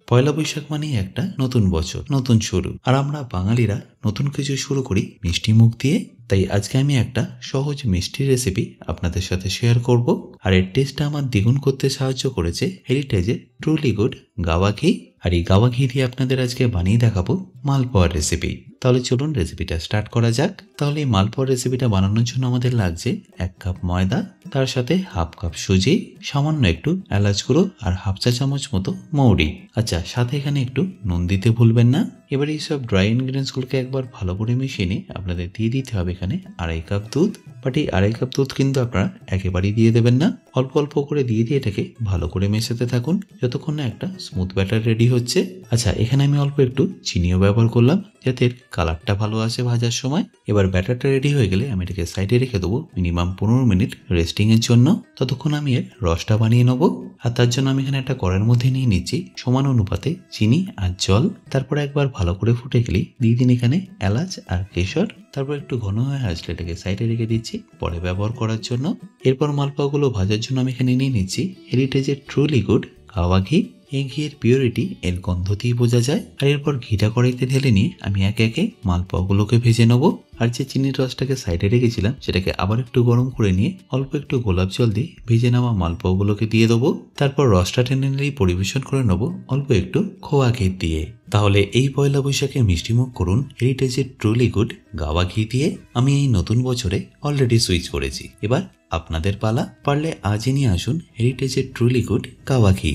পয়লা বৈশাখ মানেই একটা নতুন বছর, নতুন শুরু। আর আমরা বাঙালিরা নতুন কিছু শুরু করি মিষ্টি মুখ দিয়ে। তাই আজকে আমি একটা সহজ মিষ্টি রেসিপি আপনাদের সাথে শেয়ার করব। আর এর টেস্টটা আমার দ্বিগুণ করতে সাহায্য করেছে হেরিটেজের ট্রুলি গুড গাওয়া ঘি। আর এই গাওয়া ঘি দিয়ে আপনাদের আজকে বানিয়ে দেখাবো মালপোয়ার রেসিপি। তাহলে চলুন রেসিপিটা স্টার্ট করা যাক। তাহলে এই মালপোয়ার রেসিপিটা বানানোর জন্য আমাদের লাগছে 1 কাপ ময়দা, তার সাথে হাফ কাপ সুজি, সামান্য একটু এলাচ গুঁড়ো আর হাফ চা চামচ মতো মৌরি। আচ্ছা, সাথে এখানে একটু নুন দিতে ভুলবেন না। এবার এই সব ড্রাই ইনগ্রিডিয়েন্টসগুলোকে একবার ভালো করে মিশিয়ে নিয়ে আপনাদের দিয়ে দিতে হবে এখানে 2.5 কাপ দুধ। বাট এই 2.5 কাপ দুধ কিন্তু আপনারা একেবারেই দিয়ে দেবেন না, অল্প অল্প করে দিয়ে এটাকে ভালো করে মেশাতে থাকুন যতক্ষণ না একটা স্মুথ ব্যাটার রেডি হচ্ছে। আচ্ছা, এখানে আমি অল্প একটু চিনিও ব্যবহার করলাম যাতে এর কালারটা ভালো আসে ভাজার সময়। এবার ব্যাটারটা রেডি হয়ে গেলে আমি এটাকে সাইডে রেখে দেবো মিনিমাম 15 মিনিট রেস্টিং এর জন্য। ততক্ষণ আমি এর রসটা বানিয়ে নেবো। আর তার জন্য আমি এখানে একটা কড়াইয়ের মধ্যে নিয়ে নিচ্ছি সমান অনুপাতে চিনি আর জল। তারপরে একবার ভালো করে ফুটে গেলে দিয়ে দিন এখানে এলাচ আর কেশর। তারপর একটু ঘন হয়ে আসলে এটাকে সাইডে রেখে দিচ্ছি পরে ব্যবহার করার জন্য। এরপর মালপোয়াগুলো ভাজার জন্য আমি এখানে নিয়ে নিচ্ছি হেরিটেজের ট্রুলি গুড গাওয়া ঘি। এই ঘিয়ের পিওরিটি এর গন্ধতেই বোঝা যায়। আর এরপর ঘিটা কড়াইতে ঢেলে নিয়ে আমি একে একে মালপোয়াগুলোকে ভেজে নেবো। আর যে চিনির রসটাকে সাইডে রেখেছিলাম সেটাকে আবার একটু গরম করে নিয়ে অল্প একটু গোলাপ জল দিয়ে ভেজে নেওয়া মালপোয়াগুলোকে দিয়ে দেবো। তারপর রসটা টেনে নিলেই পরিবেশন করে নেবো অল্প একটু খোয়া ঘি দিয়ে। তাহলে এই পয়লা বৈশাখে মিষ্টিমুখ করুন হেরিটেজের ট্রুলি গুড গাওয়া ঘি দিয়ে। আমি এই নতুন বছরে অলরেডি সুইচ করেছি, এবার আপনাদের পালা। পারলে আজই নিয়ে আসুন হেরিটেজের ট্রুলি গুড গাওয়া ঘি।